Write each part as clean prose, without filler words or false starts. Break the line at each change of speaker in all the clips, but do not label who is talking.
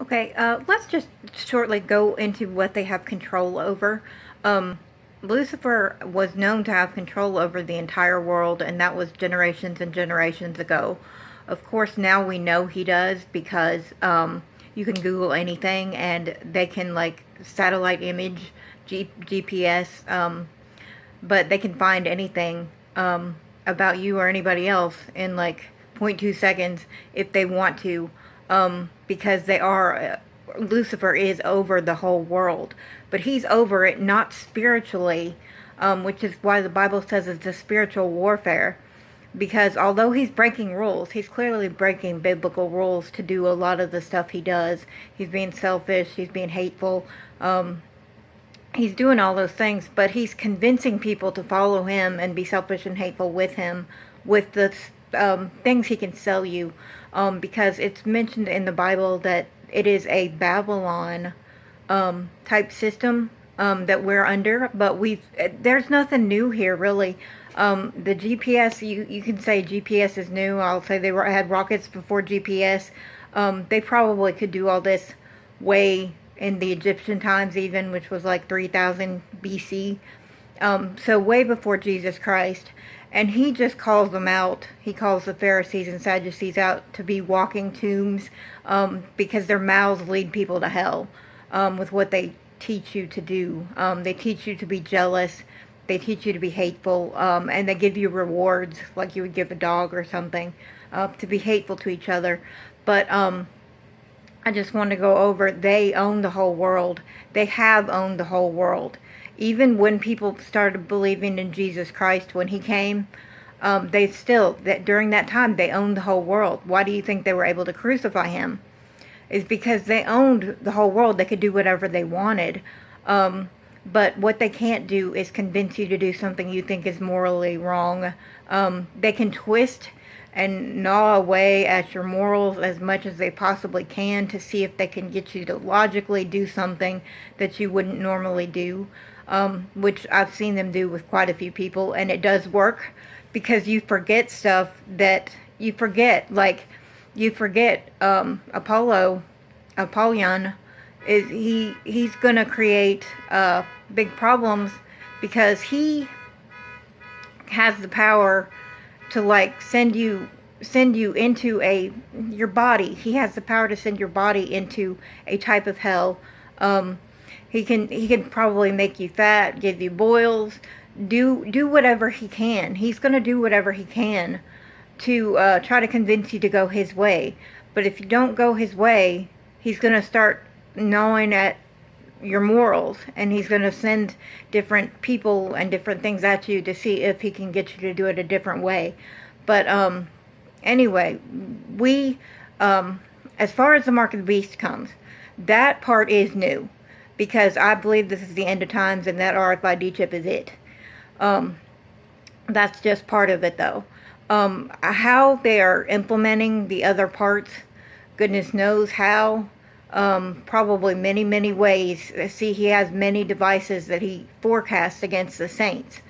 Okay, let's just shortly go into what they have control over. Um, Lucifer was known to have control over the entire world, and that was generations and generations ago. Of course, now we know he does because you can Google anything and they can, like, satellite image, GPS, but they can find anything about you or anybody else in like zero point 0.2 seconds if they want to, because they are. Lucifer is over the whole world, but he's over it not spiritually, which is why the Bible says it's a spiritual warfare. Because although he's breaking rules, he's clearly breaking biblical rules to do a lot of the stuff he does. He's being selfish, he's being hateful, he's doing all those things, but he's convincing people to follow him and be selfish and hateful with him, with the things he can sell you, because it's mentioned in the Bible that it is a Babylon type system that we're under, but there's nothing new here really. The GPS, you can say GPS is new. I'll say they had rockets before GPS. They probably could do all this way in the Egyptian times even, which was like 3000 BC. So way before Jesus Christ. And he just calls them out. He calls the Pharisees and Sadducees out to be walking tombs, because their mouths lead people to hell with what they teach you to do. They teach you to be jealous. They teach you to be hateful, and they give you rewards like you would give a dog or something, to be hateful to each other. But I just want to go over, they own the whole world. They have owned the whole world. Even when people started believing in Jesus Christ when he came, during that time, they owned the whole world. Why do you think they were able to crucify him? Is because they owned the whole world. They could do whatever they wanted. But what they can't do is convince you to do something you think is morally wrong. They can twist and gnaw away at your morals as much as they possibly can to see if they can get you to logically do something that you wouldn't normally do, which I've seen them do with quite a few people, and it does work because you forget stuff that you forget. Like, you forget Apollyon he's gonna create big problems because he has the power to, like, send you into your body. He has the power to send your body into a type of hell. He can probably make you fat, give you boils, do whatever he can. He's gonna do whatever he can to try to convince you to go his way. But if you don't go his way, he's gonna start gnawing at your morals, and he's going to send different people and different things at you to see if he can get you to do it a different way. But anyway, we as far as the mark of the beast comes, that part is new, because I believe this is the end of times, and that RFID chip is it. That's just part of it, though. How they are implementing the other parts, goodness knows how. Probably many ways. See, he has many devices that he forecasts against the saints.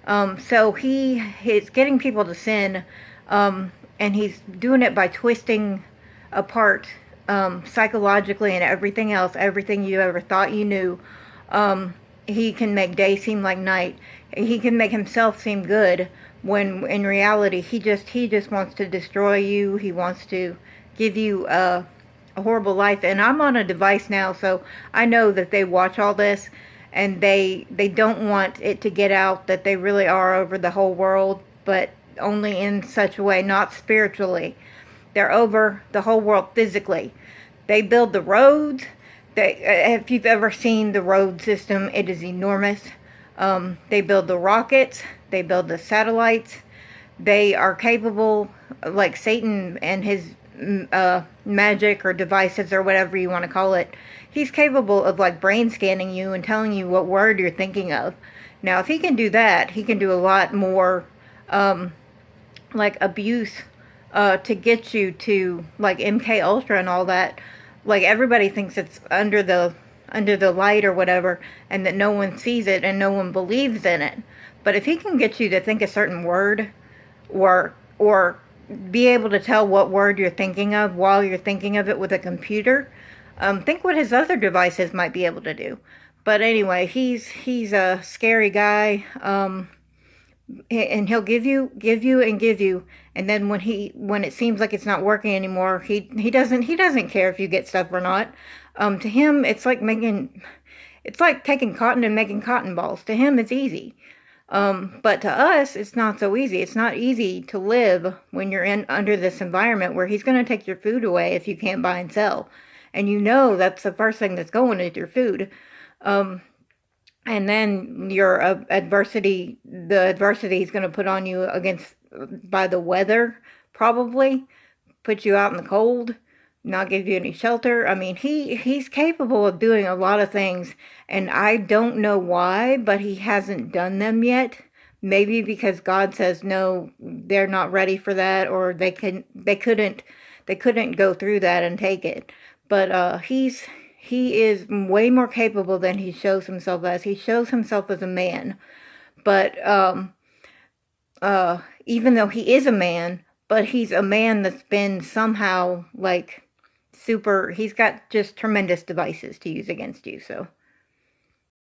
So he's getting people to sin, and he's doing it by twisting apart psychologically and everything else, everything you ever thought you knew. He can make day seem like night. He can make himself seem good when in reality he just wants to destroy you. He wants to give you a horrible life. And I'm on a device now, so I know that they watch all this, and they don't want it to get out that they really are over the whole world, but only in such a way, not spiritually. They're over the whole world physically. They build the roads. If you've ever seen the road system, it is enormous. They build the rockets. They build the satellites. They are capable, like Satan and his magic or devices or whatever you want to call it, he's capable of, like, brain scanning you and telling you what word you're thinking of. Now, if he can do that, he can do a lot more like abuse to get you to, like, MK Ultra and all that. Like, everybody thinks it's under the light or whatever, and that no one sees it and no one believes in it. But if he can get you to think a certain word, or be able to tell what word you're thinking of while you're thinking of it with a computer, Think what his other devices might be able to do. But anyway, he's a scary guy. And he'll give you, and give you, and then when it seems like it's not working anymore, he doesn't care if you get stuff or not. To him, it's like taking cotton and making cotton balls. To him, it's easy. But to us, it's not so easy. It's not easy to live when you're in under this environment where he's going to take your food away if you can't buy and sell, and you know that's the first thing that's going is your food. Um, and then your the adversity he's going to put on you against by the weather, probably put you out in the cold, not give you any shelter. I mean, he's capable of doing a lot of things, and I don't know why, but he hasn't done them yet. Maybe because God says no, they're not ready for that, or they couldn't go through that and take it. But he is way more capable than he shows himself as. He shows himself as a man, but even though he is a man, but he's a man that's been somehow like super. He's got just tremendous devices to use against you. So